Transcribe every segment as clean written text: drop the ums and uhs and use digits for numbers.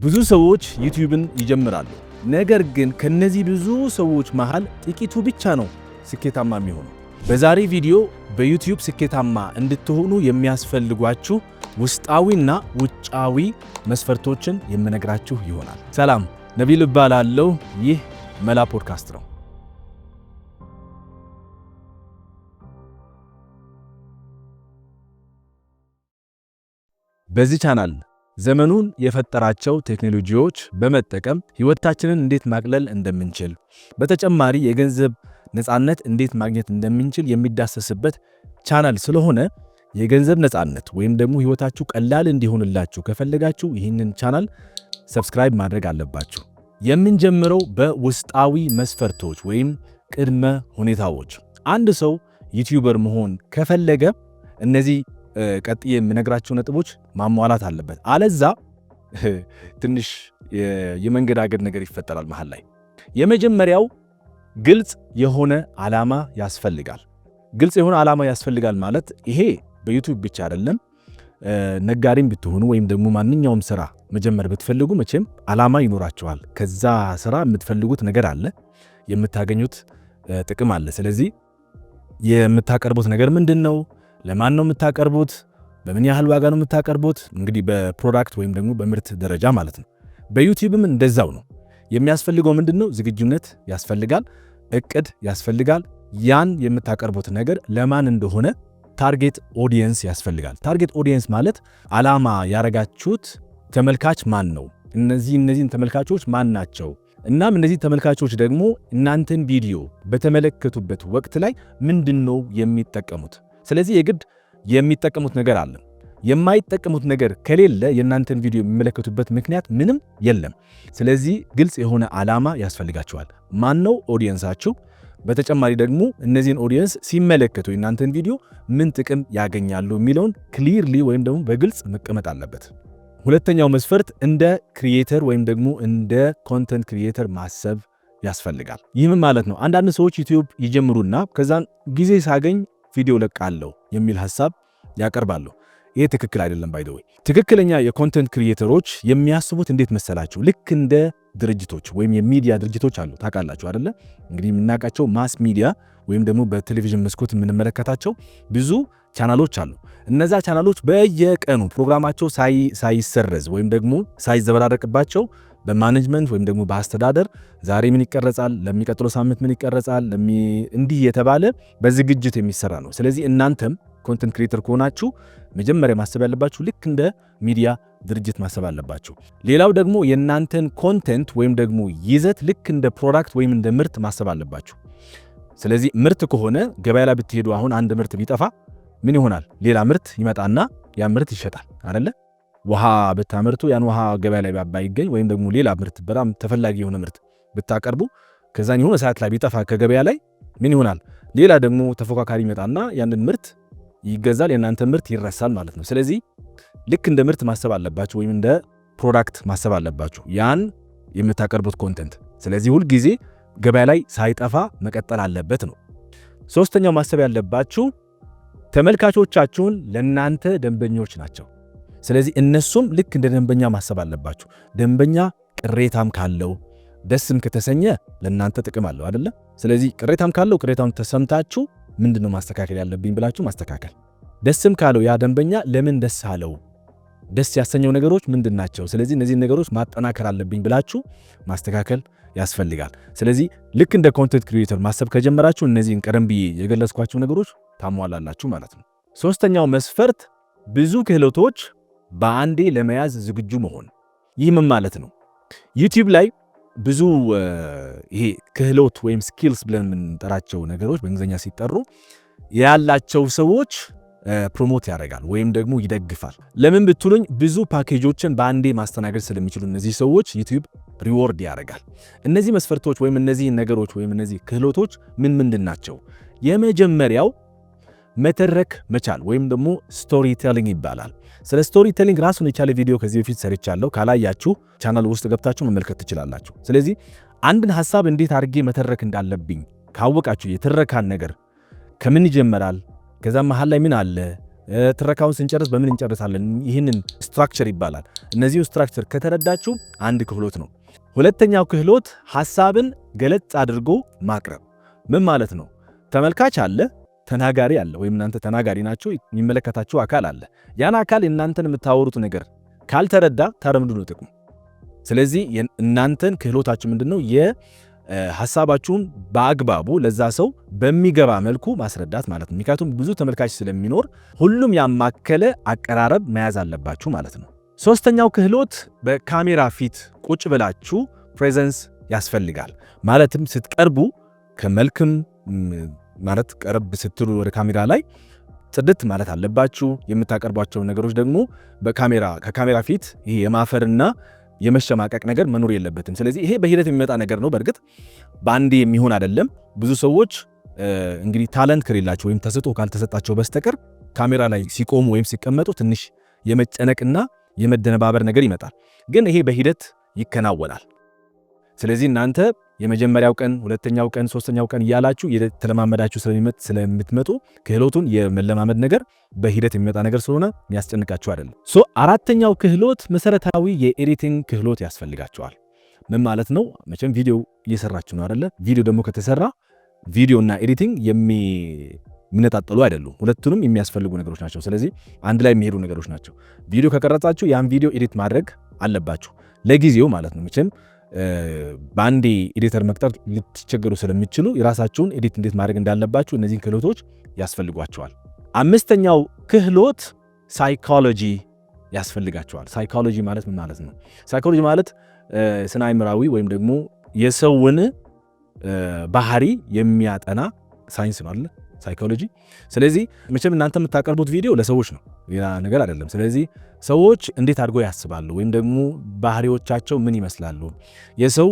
ብዙ ሰዎች ዩቲዩብን ይጀምራሉ። ነገር ግን ከነዚህ ብዙ ሰዎች መሃል ጥቂቱ ብቻ ነው ስኬታማ የሚሆነው። በዛሬ ቪዲዮ በዩቲዩብ ስኬታማ እንድትሆኑ የሚያስፈልጓችሁ ውስጣዊና ውጫዊ መስፈርቶችን የምነግራችሁ ይሆናል። ሰላም፣ ነቢል እባላለሁ። ይህ መላ ፖድካስት ነው። በዚህ ቻናል ዘመኑን የፈጠራቸው ቴክኖሎጂዎች በመጠቀም ህይወታችንን እንዴት ማቅለል እንደምንችል፣ በተጨማሪ የገንዘብ ነፃነት እንዴት ማግኘት እንደምንችል የሚዳሰስበት ቻናል ስለሆነ የገንዘብ ነፃነት ወይም ደግሞ ህይወታችሁ ቀላል እንዲሆንላችሁ ከፈለጋችሁ ይህንን ቻናል ሰብስክራይብ ማድረግ አለባችሁ። የምንጀምረው በውስጣዊ መስፈርቶች ወይም ቅድመ ሁኔታዎች። አንድ ሰው ዩቲዩበር መሆን ከፈለገ እነዚህ ቀጥዬ የምነግራቸው ነጥቦች ማሟላት አለበት። አለዛ ትንሽ የመንገዳገድ ነገር ይፈጠራል መሃል ላይ። የመጀመሪያው ግልጽ የሆነ ዓላማ ያስፈልጋል። ግልጽ የሆነ ዓላማ ያስፈልጋል ማለት ይሄ በዩቲዩብ ብቻ አይደለም። ነጋዴም ብትሆኑ ወይም ደግሞ ማንኛውም ስራ መጀመር ብትፈልጉ መቼም ዓላማ ይኖራችኋል። ከዛ ስራ የምትፈልጉት ነገር አለ፣ የምታገኙት ጥቅም አለ። ስለዚህ የምታቀርቡት ነገር ምንድነው? ለማን ነው የምታቀርቡት? በምን ያህል ዋጋ ነው የምታቀርቡት? እንግዲህ በፕሮዳክት ወይም ደግሞ በምርት ደረጃ ማለት ነው። በዩቲዩብም እንደዛው ነው። የሚያስፈልገው ምንድነው? ዝግጁነት ያስፈልጋል፣ እቅድ ያስፈልጋል። ያን የምታቀርቡት ነገር ለማን እንደሆነ ታርጌት ኦዲየንስ ያስፈልጋል። ታርጌት ኦዲየንስ ማለት ዓላማ ያረጋችሁት ተመልካች ማን ነው? እነዚህን ተመልካቾች ማን ናቸው? እናም እነዚህ ተመልካቾች ደግሞ እናንተን ቪዲዮ በተመለከቱበት ወቅት ላይ ምንድነው የሚጠቀሙት? ስለዚህ የግድ የሚጠቀሙት ነገር አለ። የማይጠቀሙት ነገር ከሌለ የእናንተን ቪዲዮ የሚመለከቱበት ምክንያት ምንም የለም። ስለዚህ ግልጽ የሆነ ዓላማ ያስፈልጋቸዋል። ማን ነው ኦዲየንሳችሁ? በተጨማሪ ደግሞ እነዚህን ኦዲየንስ ሲመለከቱ የእናንተን ቪዲዮ ምን ጥቅም ያገኛሉ የሚለውን ክሊርሊ ወይም ደግሞ በግልጽ መቀመጥ አለበት። ሁለተኛው መስፈርት እንደ ክሪኤተር ወይም ደግሞ እንደ ኮንተንት ክሪኤተር ማሰብ ያስፈልጋል። ይህም ማለት ነው አንዳንድ ሰዎች ዩቲዩብ ይጀምሩና ከዛን ጊዜ ሳገኝ ቪዲዮ ለቃለሁ የሚል ሐሳብ ያቀርባሉ። ይሄ ትክክል አይደለም። ባይ ዘ ወይ ትክክለኛ የኮንተንት ክሪኤተሮች የሚያስቡት እንዴት መሰላችሁ? ልክ እንደ ድርጅቶች ወይም የሚዲያ ድርጅቶች አሉ። ታውቃላችሁ አይደለ? እንግዲህ የምናውቃቸው ማስ ሚዲያ ወይም ደግሞ በቴሌቪዥን መስኮት የምንመለከታቸው ብዙ ቻናሎች አሉ። እነዛ ቻናሎች በየቀኑ ፕሮግራማቸው ሳይሰረዝ ወይም ደግሞ ሳይዘበራረቅባቸው በማኔጅመንት ወይም ደግሞ በአስተዳደር ዛሬ ምን ይቀረጻል፣ ለሚቀጥለው ሳምንት ምን ይቀረጻል፣ እንዲህ የተባለ በዝግጅት የሚሰራ ነው። ስለዚህ እናንተም ኮንተንት ክሪኤተር ከሆናችሁ መጀመሪያ ማሰብ ያለባችሁ ልክ እንደ ሚዲያ ድርጅት ማሰብ አለባችሁ። ሌላው ደግሞ የእናንተን ኮንተንት ወይም ደግሞ ይዘት ልክ እንደ ፕሮዳክት ወይም እንደ ምርት ማሰብ አለባችሁ። ስለዚህ ምርት ከሆነ ገበያ ላይ ብትሄዱ አሁን አንድ ምርት ቢጠፋ ምን ይሆናል? ሌላ ምርት ይመጣና ያ ምርት ይሸጣል አይደለ? ውሃ ብታመርቱ ያን ውሃ ገበያ ላይ ባይገኝ ወይም ደግሞ ሌላ ምርት በጣም ተፈላጊ የሆነ ምርት ብታቀርቡ ከዛን የሆነ ሰዓት ላይ ቢጠፋ ከገበያ ላይ ምን ይሆናል? ሌላ ደግሞ ተፎካካሪ ይመጣና ያንን ምርት ይገዛል፣ የእናንተ ምርት ይረሳል ማለት ነው። ስለዚህ ልክ እንደ ምርት ማሰብ አለባችሁ ወይም እንደ ፕሮዳክት ማሰብ አለባችሁ ያን የምታቀርቡት ኮንተንት። ስለዚህ ሁል ጊዜ ገበያ ላይ ሳይጠፋ መቀጠል አለበት ነው። ሶስተኛው ማሰብ ያለባችሁ ተመልካቾቻችሁን ለእናንተ ደንበኞች ናቸው። ስለዚህ እነሱም ልክ እንደ ደንበኛ ማሰብ አለባችሁ። ደንበኛ ቅሬታም ካለው ደስም ከተሰኘ ለእናንተ ጥቅም አለው አይደለ? ስለዚህ ቅሬታም ካለው ቅሬታውን ተሰምታችሁ ምንድነው ማስተካከል ያለብኝ ብላችሁ ማስተካከል። ደስም ካለው ያ ደንበኛ ለምን ደስ አለው፣ ደስ ያሰኘው ነገሮች ምንድናቸው፣ ስለዚህ እነዚህ ነገሮች ማጠናከር አለብኝ ብላችሁ ማስተካከል ያስፈልጋል። ስለዚህ ልክ እንደ ኮንተንት ክሪኤተር ማሰብ ከጀመራችሁ እነዚህን ቀደም ብዬ የገለጽኳቸው ነገሮች ታሟላላችሁ ማለት ነው። ሶስተኛው መስፈርት ብዙ ክህሎቶች በአንዴ ለመያዝ ዝግጁ መሆን። ይህ ምን ማለት ነው? ዩቲዩብ ላይ ብዙ ይሄ ክህሎት ወይም ስኪልስ ብለን የምንጠራቸው ነገሮች በእንግሊዝኛ ሲጠሩ ያላቸው ሰዎች ፕሮሞት ያደርጋል ወይም ደግሞ ይደግፋል። ለምን ብትሉኝ ብዙ ፓኬጆችን በአንዴ ማስተናገድ ስለሚችሉ እነዚህ ሰዎች ዩቲዩብ ሪዎርድ ያደርጋል። እነዚህ መስፈርቶች ወይም እነዚህ ነገሮች ወይም እነዚህ ክህሎቶች ምንድን ናቸው? የመጀመሪያው መተረክ መቻል ወይም ደግሞ ስቶሪ ቴሊንግ ይባላል። ስለ ስቶሪ ቴሊንግ ራሱን የቻለ ቪዲዮ ከዚህ በፊት ሰርቻለሁ። ካላያችሁ ቻናል ውስጥ ገብታችሁ መመልከት ትችላላችሁ። ስለዚህ አንድን ሐሳብ እንዴት አድርጌ መተረክ እንዳለብኝ ካወቃችሁ የትረካን ነገር ከምን ይጀምራል፣ ከዛ መሃል ላይ ምን አለ፣ ትረካውን ስንጨርስ በምን እንጨርሳለን? ይህንን ስትራክቸር ይባላል። እነዚህ ስትራክቸር ከተረዳችሁ አንድ ክህሎት ነው። ሁለተኛው ክህሎት ሐሳብን ገለጽ አድርጎ ማቅረብ። ምን ማለት ነው? ተመልካች አለ፣ ተናጋሪ አለ፣ ወይም እናንተ ተናጋሪ ናችሁ፣ የሚመለከታችሁ አካል አለ። ያን አካል እናንተን የምታወሩት ነገር ካልተረዳ ታረምዱ ነው ጥቅሙ። ስለዚህ እናንተን ክህሎታችሁ ምንድነው? የሐሳባችሁን በአግባቡ ለዛ ሰው በሚገባ መልኩ ማስረዳት ማለት ነው። ምክንያቱም ብዙ ተመልካች ስለሚኖር ሁሉም ያማከለ አቀራረብ መያዝ አለባችሁ ማለት ነው። ሶስተኛው ክህሎት በካሜራ ፊት ቁጭ ብላችሁ ፕሬዘንስ ያስፈልጋል። ማለትም ስትቀርቡ ከመልክም ማለት ቀረብ ስትሉ ወደ ካሜራ ላይ ጽድት ማለት አለባችሁ። የምታቀርቧቸው ነገሮች ደግሞ ከካሜራ ፊት ይሄ የማፈርና የመሸማቀቅ ነገር መኖር የለበትም። ስለዚህ ይሄ በሂደት የሚመጣ ነገር ነው። በእርግጥ በአንዴ የሚሆን አይደለም። ብዙ ሰዎች እንግዲህ ታለንት ከሌላቸው ወይም ተሰጥኦ ካልተሰጣቸው በስተቀር ካሜራ ላይ ሲቆሙ ወይም ሲቀመጡ ትንሽ የመጨነቅና የመደነባበር ነገር ይመጣል። ግን ይሄ በሂደት ይከናወናል። ስለዚህ እናንተ የመጀመሪያው ቀን፣ ሁለተኛው ቀን፣ ሶስተኛው ቀን እያላችሁ የተለማመዳችሁ ስለምትመጡ ክህሎቱን የመለማመድ ነገር በሂደት የሚመጣ ነገር ስለሆነ የሚያስጨንቃችሁ አይደለም። አራተኛው ክህሎት መሰረታዊ የኤዲቲንግ ክህሎት ያስፈልጋቸዋል። ምን ማለት ነው? መቼም ቪዲዮ እየሰራችሁ ነው አይደለ? ቪዲዮ ደግሞ ከተሰራ ቪዲዮና ኤዲቲንግ የሚነጣጠሉ አይደሉም። ሁለቱንም የሚያስፈልጉ ነገሮች ናቸው። ስለዚህ አንድ ላይ የሚሄዱ ነገሮች ናቸው። ቪዲዮ ከቀረጻችሁ ያን ቪዲዮ ኤዲት ማድረግ አለባችሁ ለጊዜው ማለት ነው። መቼም በአንዴ ኤዲተር መቅጠር ልትቸገሩ ስለሚችሉ የራሳችሁን ኤዲት እንዴት ማድረግ እንዳለባችሁ እነዚህን ክህሎቶች ያስፈልጓቸዋል። አምስተኛው ክህሎት ሳይኮሎጂ ያስፈልጋቸዋል። ሳይኮሎጂ ማለት ምን ማለት ነው? ሳይኮሎጂ ማለት ስነ አእምሯዊ ወይም ደግሞ የሰውን ባህሪ የሚያጠና ሳይንስ ነው አይደል? ሳይኮሎጂ። ስለዚህ መቼም እናንተ የምታቀርቡት ቪዲዮ ለሰዎች ነው፣ ሌላ ነገር አይደለም። ስለዚህ ሰዎች እንዴት አድርገው ያስባሉ ወይም ደግሞ ባህሪዎቻቸው ምን ይመስላሉ፣ የሰው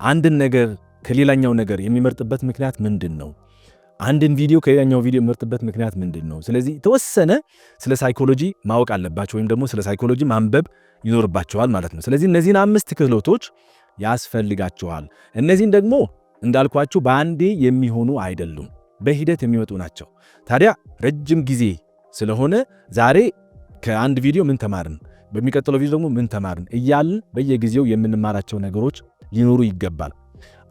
አንድን ነገር ከሌላኛው ነገር የሚመርጥበት ምክንያት ምንድን ነው፣ አንድን ቪዲዮ ከሌላኛው ቪዲዮ የሚመርጥበት ምክንያት ምንድን ነው። ስለዚህ የተወሰነ ስለ ሳይኮሎጂ ማወቅ አለባቸው ወይም ደግሞ ስለ ሳይኮሎጂ ማንበብ ይኖርባቸዋል ማለት ነው። ስለዚህ እነዚህን 5 ክህሎቶች ያስፈልጋቸዋል። እነዚህን ደግሞ እንዳልኳችሁ በአንዴ የሚሆኑ አይደሉም፣ በሂደት የሚመጡ ናቸው። ታዲያ ረጅም ጊዜ ስለሆነ ዛሬ ከአንድ ቪዲዮ ምን ተማርን፣ በሚቀጥለው ቪዲዮ ደግሞ ምን ተማርን እያልን በየጊዜው የምንማራቸው ነገሮች ሊኖሩ ይገባል።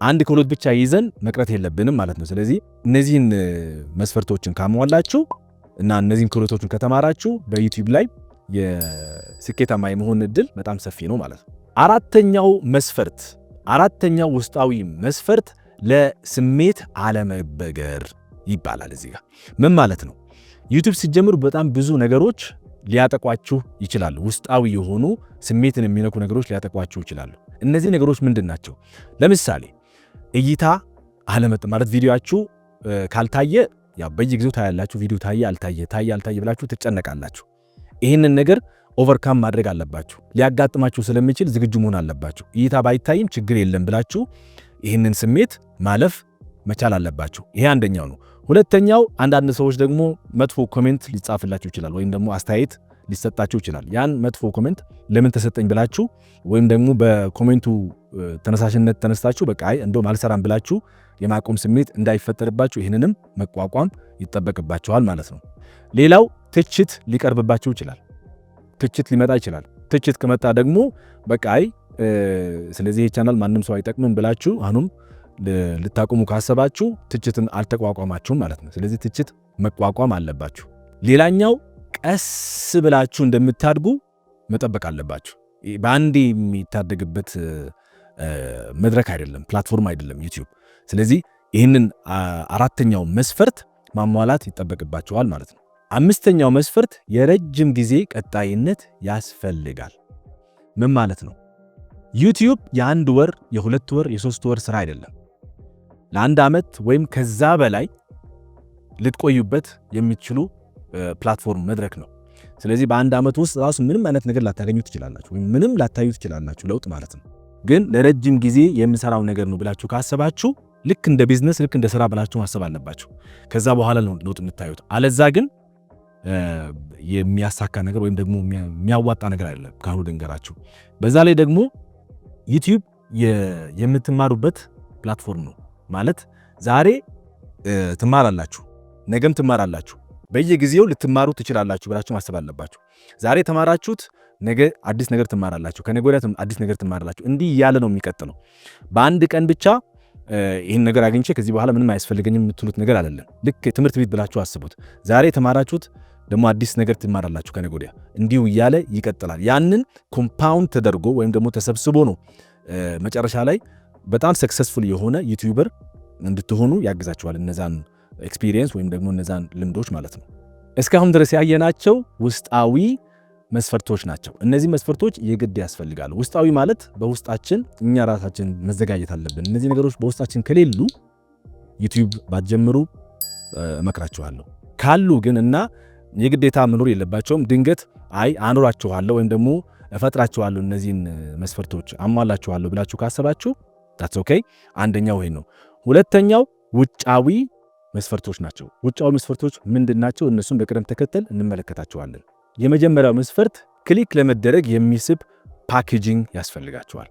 አንድ ክህሎት ብቻ ይዘን መቅረት የለብንም ማለት ነው። ስለዚህ እነዚህን መስፈርቶችን ካሟላችሁ እና እነዚህን ክህሎቶችን ከተማራችሁ በዩቲዩብ ላይ የስኬታማ የመሆን እድል በጣም ሰፊ ነው ማለት ነው። አራተኛው ውስጣዊ መስፈርት ለስሜት አለመበገር ይባላል። እዚህ ጋር ምን ማለት ነው? ዩቲዩብ ሲጀምሩ በጣም ብዙ ነገሮች ሊያጠቋችሁ ይችላሉ። ውስጣዊ የሆኑ ስሜትን የሚነኩ ነገሮች ሊያጠቋችሁ ይችላሉ። እነዚህ ነገሮች ምንድን ናቸው? ለምሳሌ እይታ አለመጥ ማለት ቪዲዮአችሁ ካልታየ ያው በየጊዜው ታያላችሁ። ቪዲዮ ታየ አልታየ ብላችሁ ትጨነቃላችሁ። ይህንን ነገር ኦቨርካም ማድረግ አለባችሁ። ሊያጋጥማችሁ ስለሚችል ዝግጁ መሆን አለባችሁ። እይታ ባይታይም ችግር የለም ብላችሁ ይህንን ስሜት ማለፍ መቻል አለባችሁ። ይሄ አንደኛው ነው። ሁለተኛው አንዳንድ ሰዎች ደግሞ መጥፎ ኮሜንት ሊጻፍላችሁ ይችላል ወይም ደግሞ አስተያየት ሊሰጣችሁ ይችላል። ያን መጥፎ ኮሜንት ለምን ተሰጠኝ ብላችሁ ወይም ደግሞ በኮሜንቱ ተነሳሽነት ተነስታችሁ በቃ እንደውም አልሰራም ብላችሁ የማቆም ስሜት እንዳይፈጠርባችሁ ይህንንም መቋቋም ይጠበቅባችኋል ማለት ነው። ሌላው ትችት ሊቀርብባችሁ ይችላል። ትችት ሊመጣ ይችላል። ትችት ከመጣ ደግሞ በቃ ስለዚህ ይሄ ቻናል ማንም ሰው አይጠቅምም ብላችሁ አሁንም ልታቆሙ ካሰባችሁ ትችትን አልተቋቋማችሁም ማለት ነው። ስለዚህ ትችት መቋቋም አለባችሁ። ሌላኛው ቀስ ብላችሁ እንደምታድጉ መጠበቅ አለባችሁ። በአንዴ የሚታደግበት መድረክ አይደለም፣ ፕላትፎርም አይደለም ዩቲዩብ። ስለዚህ ይህንን አራተኛው መስፈርት ማሟላት ይጠበቅባችኋል ማለት ነው። አምስተኛው መስፈርት የረጅም ጊዜ ቀጣይነት ያስፈልጋል። ምን ማለት ነው? ዩቲዩብ የ1 ወር፣ የ2 ወር፣ የ3 ወር ስራ አይደለም። ለ1 ዓመት ወይም ከዛ በላይ ልትቆዩበት የሚችሉ ፕላትፎርም መድረክ ነው። ስለዚህ በ1 ዓመት ውስጥ ራሱ ምንም አይነት ነገር ላታገኙ ትችላላችሁ ወይም ምንም ላታዩ ትችላላችሁ፣ ለውጥ ማለት ነው። ግን ለረጅም ጊዜ የምሰራው ነገር ነው ብላችሁ ካሰባችሁ ልክ እንደ ቢዝነስ ልክ እንደ ስራ ብላችሁ ማሰብ አለባችሁ። ከዛ በኋላ ነው ለውጥ የምታዩት። አለዛ ግን የሚያሳካ ነገር ወይም ደግሞ የሚያዋጣ ነገር አይደለም ካሁኑ ድንገራችሁ። በዛ ላይ ደግሞ ዩቲዩብ የምትማሩበት ፕላትፎርም ነው ማለት ዛሬ ትማራላችሁ፣ ነገም ትማራላችሁ፣ በየጊዜው ልትማሩ ትችላላችሁ ብላችሁ ማሰብ አለባችሁ። ዛሬ ተማራችሁት ነገ አዲስ ነገር ትማራላችሁ፣ ከነገ ወዲያ አዲስ ነገር ትማራላችሁ። እንዲህ እያለ ነው የሚቀጥለው። በአንድ ቀን ብቻ ይህን ነገር አግኝቼ ከዚህ በኋላ ምንም አያስፈልገኝም የምትሉት ነገር አይደለም። ልክ ትምህርት ቤት ብላችሁ አስቡት። ዛሬ ተማራችሁት ደግሞ አዲስ ነገር ትማራላችሁ ከነገ ወዲያ፣ እንዲሁ እያለ ይቀጥላል። ያንን ኮምፓውንድ ተደርጎ ወይም ደግሞ ተሰብስቦ ነው መጨረሻ ላይ በጣም ሰክሰስፉል የሆነ ዩቲዩበር እንድትሆኑ ያግዛችኋል። እነዛን ኤክስፒሪየንስ ወይም ደግሞ እነዛን ልምዶች ማለት ነው። እስካሁን ድረስ ያየናቸው ውስጣዊ መስፈርቶች ናቸው። እነዚህ መስፈርቶች የግድ ያስፈልጋሉ። ውስጣዊ ማለት በውስጣችን እኛ ራሳችን መዘጋጀት አለብን። እነዚህ ነገሮች በውስጣችን ከሌሉ ዩቲዩብ ባትጀምሩ እመክራችኋለሁ። ካሉ ግን እና የግዴታ መኖር የለባቸውም። ድንገት አኖራችኋለሁ ወይም ደግሞ እፈጥራችኋለሁ እነዚህን መስፈርቶች አሟላችኋለሁ ብላችሁ ካሰባችሁ that's okay። አንደኛው ይሄ ነው። ሁለተኛው ውጫዊ መስፈርቶች ናቸው። ውጫዊ መስፈርቶች ምንድናቸው? እነሱን በቅደም ተከተል እንመለከታቸዋለን። የመጀመሪያው መስፈርት ክሊክ ለመደረግ የሚስብ ፓኬጂንግ ያስፈልጋቸዋል።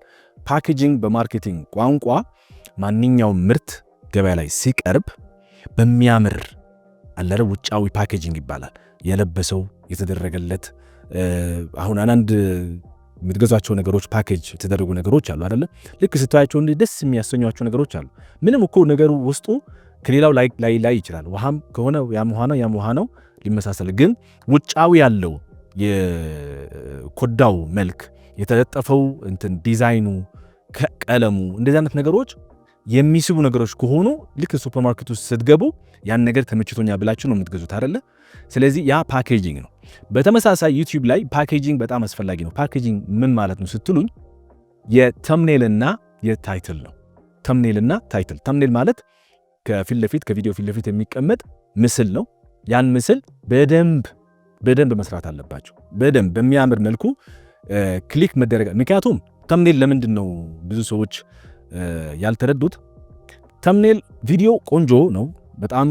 ፓኬጂንግ በማርኬቲንግ ቋንቋ ማንኛውም ምርት ገበያ ላይ ሲቀርብ በሚያምር አለረ ውጫዊ ፓኬጂንግ ይባላል። የለበሰው የተደረገለት አሁን አንድ የምትገዟቸው ነገሮች ፓኬጅ የተደረጉ ነገሮች አሉ አይደለ? ልክ ስታያቸው ደስ የሚያሰኟቸው ነገሮች አሉ። ምንም እኮ ነገሩ ውስጡ ከሌላው ላይ ይችላል። ውሃም ከሆነ ያም ውሃ ነው ሊመሳሰል፣ ግን ውጫዊ ያለው የኮዳው መልክ የተለጠፈው ዲዛይኑ ቀለሙ እንደዚህ አይነት ነገሮች የሚስቡ ነገሮች ከሆኑ ልክ ሱፐርማርኬት ውስጥ ስትገቡ ያን ነገር ተመችቶኛ ብላችሁ ነው የምትገዙት አይደለ? ስለዚህ ያ ፓኬጂንግ ነው። በተመሳሳይ ዩቲዩብ ላይ ፓኬጂንግ በጣም አስፈላጊ ነው። ፓኬጂንግ ምን ማለት ነው ስትሉኝ የተምኔልና የታይትል ነው። ተምኔልና ታይትል። ተምኔል ማለት ከቪዲዮ ፊት ለፊት የሚቀመጥ ምስል ነው። ያን ምስል በደንብ መስራት አለባችሁ። በደንብ በሚያምር መልኩ ክሊክ መደረግ። ምክንያቱም ተምኔል ለምንድን ነው ብዙ ሰዎች ያልተረዱት? ተምኔል ቪዲዮ ቆንጆ ነው፣ በጣም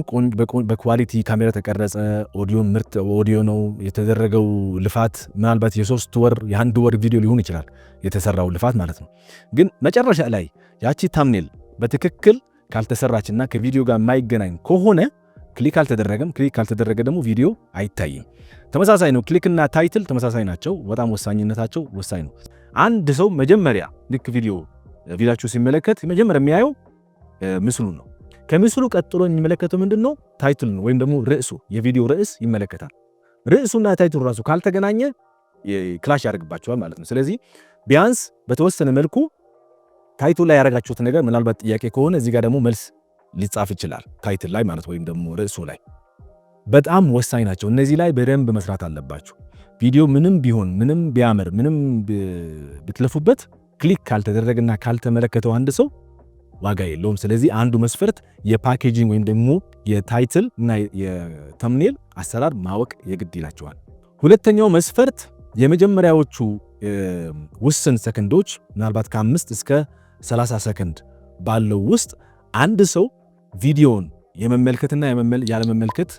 በኳሊቲ ካሜራ ተቀረጸ፣ ኦዲዮ ምርጥ ኦዲዮ ነው የተደረገው። ልፋት ምናልባት የ3 ወር የ1 ወር ቪዲዮ ሊሆን ይችላል የተሰራው ልፋት ማለት ነው። ግን መጨረሻ ላይ ያቺ ተምኔል በትክክል ካልተሰራችና ከቪዲዮ ጋር የማይገናኝ ከሆነ ክሊክ አልተደረገም። ክሊክ ካልተደረገ ደግሞ ቪዲዮ አይታይም። ተመሳሳይ ነው። ክሊክና ታይትል ተመሳሳይ ናቸው። በጣም ወሳኝነታቸው ወሳኝ ነው። አንድ ሰው መጀመሪያ ልክ ቪዲዮችሁ ሲመለከት መጀመሪያ የሚያየው ምስሉን ነው። ከምስሉ ቀጥሎ የሚመለከተው ምንድነው? ታይትል ነው ወይም ደግሞ ርዕሱ፣ የቪዲዮ ርዕስ ይመለከታል። ርዕሱና ታይትሉ ራሱ ካልተገናኘ ክላሽ ያደርግባቸዋል ማለት ነው። ስለዚህ ቢያንስ በተወሰነ መልኩ ታይትል ላይ ያደረጋችሁት ነገር ምናልባት ጥያቄ ከሆነ እዚህ ጋር ደግሞ መልስ ሊጻፍ ይችላል ታይትል ላይ ማለት ወይም ደግሞ ርዕሱ ላይ። በጣም ወሳኝ ናቸው። እነዚህ ላይ በደንብ መስራት አለባችሁ። ቪዲዮ ምንም ቢሆን ምንም ቢያምር ምንም ብትለፉበት ክሊክ ካልተደረገና ካልተመለከተው አንድ ሰው ዋጋ የለውም። ስለዚህ አንዱ መስፈርት የፓኬጂንግ ወይም ደግሞ የታይትል እና የተምኔል አሰራር ማወቅ የግድ ይላቸዋል። ሁለተኛው መስፈርት የመጀመሪያዎቹ ውስን ሰከንዶች ምናልባት ከ5 እስከ 30 ሰከንድ ባለው ውስጥ አንድ ሰው ቪዲዮን የመመልከትና ያለመመልከት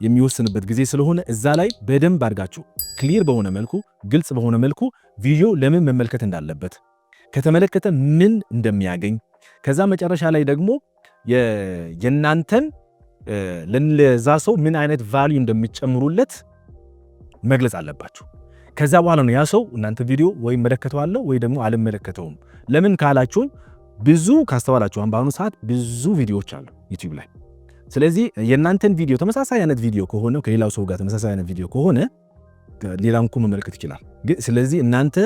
የሚወስንበት ጊዜ ስለሆነ እዛ ላይ በደንብ አድርጋችሁ ክሊር በሆነ መልኩ ግልጽ በሆነ መልኩ ቪዲዮ ለምን መመልከት እንዳለበት ከተመለከተ ምን እንደሚያገኝ ከዛ መጨረሻ ላይ ደግሞ የናንተን ለዛ ሰው ምን አይነት ቫልዩ እንደሚጨምሩለት መግለጽ አለባችሁ። ከዛ በኋላ ነው ያ ሰው እናንተ ቪዲዮ ወይ መለከተዋለሁ ወይ ደግሞ አልመለከተውም። ለምን ካላችሁ ብዙ ካስተዋላችሁ በአሁኑ ሰዓት ብዙ ቪዲዮዎች አሉ ዩቲዩብ ላይ። ስለዚህ የናንተን ቪዲዮ ተመሳሳይ አይነት ቪዲዮ ከሆነ ከሌላው ሰው ጋር ተመሳሳይ አይነት ቪዲዮ ከሆነ ሌላም እኮ መመልከት ይችላል። ስለዚህ እናንተ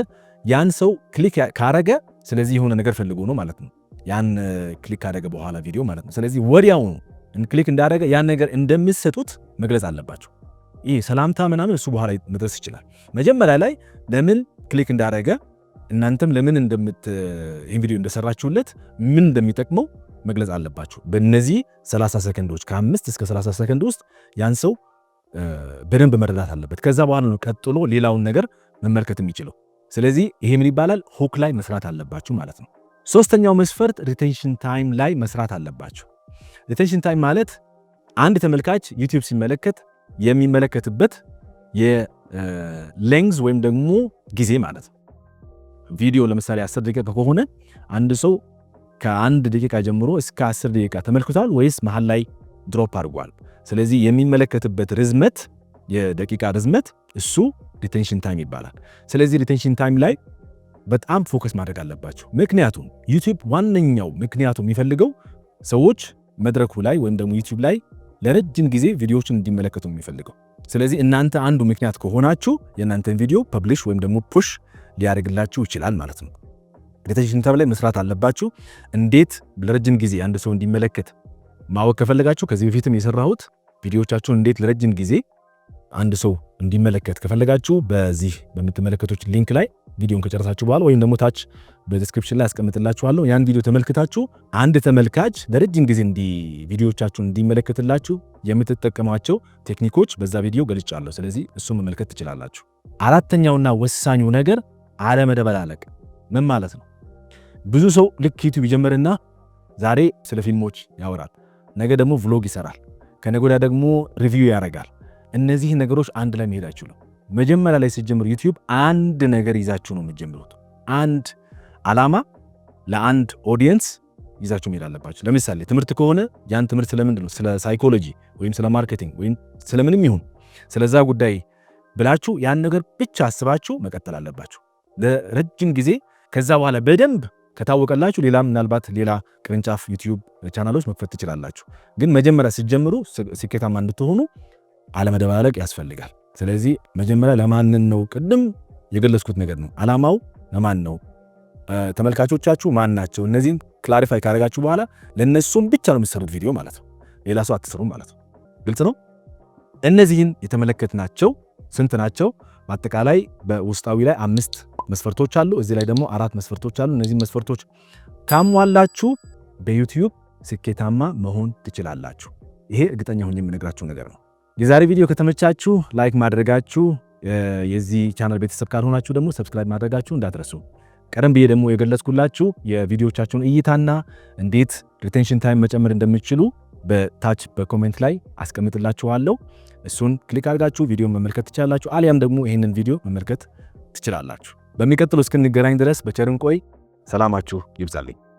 ያን ሰው ክሊክ ካረገ ስለዚህ የሆነ ነገር ፈልጎ ነው ማለት ነው። ያን ክሊክ ካደረገ በኋላ ቪዲዮ ማለት ነው። ስለዚህ ወዲያው ክሊክ እንዳደረገ ያን ነገር እንደምትሰጡት መግለጽ አለባችሁ። ይሄ ሰላምታ ምናምን እሱ በኋላ መድረስ ይችላል። መጀመሪያ ላይ ለምን ክሊክ እንዳደረገ እናንተም ለምን ይሄን ቪዲዮ እንደሰራችሁለት ምን እንደሚጠቅመው መግለጽ አለባችሁ። በእነዚህ 30 ሰከንዶች ከ5 እስከ 30 ሰከንድ ውስጥ ያን ሰው በደንብ መረዳት አለበት። ከዛ በኋላ ነው ቀጥሎ ሌላውን ነገር መመልከት የሚችለው። ስለዚህ ይሄ ምን ይባላል? ሁክ ላይ መስራት አለባችሁ ማለት ነው። ሶስተኛው መስፈርት ሪቴንሽን ታይም ላይ መስራት አለባችሁ። ሪቴንሽን ታይም ማለት አንድ ተመልካች ዩቲዩብ ሲመለከት የሚመለከትበት የሌንግዝ ወይም ደግሞ ጊዜ ማለት ነው። ቪዲዮ ለምሳሌ 10 ደቂቃ ከሆነ አንድ ሰው ከ1 ደቂቃ ጀምሮ እስከ 10 ደቂቃ ተመልክቷል ወይስ መሃል ላይ ድሮፕ አድርጓል። ስለዚህ የሚመለከትበት ርዝመት የደቂቃ ርዝመት እሱ ሪቴንሽን ታይም ይባላል። ስለዚህ ሪቴንሽን ታይም ላይ በጣም ፎከስ ማድረግ አለባቸው። ምክንያቱም ዩቲዩብ ዋነኛው ምክንያቱ የሚፈልገው ሰዎች መድረኩ ላይ ወይም ደግሞ ዩቲዩብ ላይ ለረጅም ጊዜ ቪዲዮዎችን እንዲመለከቱ የሚፈልገው። ስለዚህ እናንተ አንዱ ምክንያት ከሆናችሁ የእናንተን ቪዲዮ ፐብሊሽ ወይም ደግሞ ፑሽ ሊያደርግላችሁ ይችላል ማለት ነው። ሪቴንሽን ታይም ላይ መስራት አለባችሁ። እንዴት ለረጅም ጊዜ አንድ ሰው እንዲመለከት ማወቅ ከፈለጋችሁ ከዚህ በፊትም የሰራሁት ቪዲዮዎቻችሁን እንዴት ለረጅም ጊዜ አንድ ሰው እንዲመለከት ከፈለጋችሁ በዚህ በምትመለከቱት ሊንክ ላይ ቪዲዮን ከጨረሳችሁ በኋላ ወይም ደግሞ ታች በዲስክሪፕሽን ላይ አስቀምጥላችኋለሁ። ያን ቪዲዮ ተመልክታችሁ አንድ ተመልካች ለረጅም ጊዜ ቪዲዮዎቻችሁን እንዲመለከትላችሁ የምትጠቀሟቸው ቴክኒኮች በዛ ቪዲዮ ገልጫለሁ። ስለዚህ እሱን መመልከት ትችላላችሁ። አራተኛውና ወሳኙ ነገር አለመደበላለቅ። ምን ማለት ነው? ብዙ ሰው ልክ ዩቲዩብ ይጀምርና ዛሬ ስለ ፊልሞች ያወራል፣ ነገ ደግሞ ቭሎግ ይሰራል፣ ከነገ ወዲያ ደግሞ ሪቪው ያደርጋል። እነዚህ ነገሮች አንድ ላይ መሄድ አይችሉም። መጀመሪያ ላይ ሲጀምሩ ዩቲዩብ አንድ ነገር ይዛችሁ ነው የምትጀምሩት። አንድ ዓላማ ለአንድ ኦዲየንስ ይዛችሁ መሄድ አለባችሁ። ለምሳሌ ትምህርት ከሆነ ያን ትምህርት ስለምንድን ነው? ስለ ሳይኮሎጂ ወይም ስለ ማርኬቲንግ ወይም ስለምንም ይሁን ስለዛ ጉዳይ ብላችሁ ያን ነገር ብቻ አስባችሁ መቀጠል አለባችሁ ለረጅም ጊዜ። ከዛ በኋላ በደንብ ከታወቀላችሁ ሌላ ምናልባት ሌላ ቅርንጫፍ ዩቲዩብ ቻናሎች መክፈት ትችላላችሁ። ግን መጀመሪያ ሲጀምሩ ስኬታማ እንድትሆኑ አለመደባለቅ ያስፈልጋል። ስለዚህ መጀመሪያ ለማንን ነው? ቅድም የገለጽኩት ነገር ነው። ዓላማው ለማን ነው? ተመልካቾቻችሁ ማን ናቸው? እነዚህን ክላሪፋይ ካደረጋችሁ በኋላ ለነሱም ብቻ ነው የምትሰሩት ቪዲዮ ማለት ነው። ሌላ ሰው አትሰሩም ማለት ነው። ግልጽ ነው። እነዚህን የተመለከትናቸው ስንት ናቸው? በአጠቃላይ በውስጣዊ ላይ 5 መስፈርቶች አሉ። እዚህ ላይ ደግሞ 4 መስፈርቶች አሉ። እነዚህ መስፈርቶች ካሟላችሁ በዩቲዩብ ስኬታማ መሆን ትችላላችሁ። ይሄ እርግጠኛ ሆኜ የምነግራችሁ ነገር ነው። የዛሬ ቪዲዮ ከተመቻችሁ ላይክ ማድረጋችሁ፣ የዚህ ቻናል ቤተሰብ ካልሆናችሁ ደግሞ ሰብስክራይብ ማድረጋችሁ እንዳትረሱ። ቀደም ብዬ ደግሞ የገለጽኩላችሁ የቪዲዮቻችሁን እይታና እንዴት ሪቴንሽን ታይም መጨመር እንደምትችሉ በታች በኮሜንት ላይ አስቀምጥላችኋለሁ። እሱን ክሊክ አድርጋችሁ ቪዲዮን መመልከት ትችላላችሁ። አሊያም ደግሞ ይህንን ቪዲዮ መመልከት ትችላላችሁ። በሚቀጥለው እስክንገናኝ ድረስ በቸር እንቆይ። ሰላማችሁ ይብዛልኝ።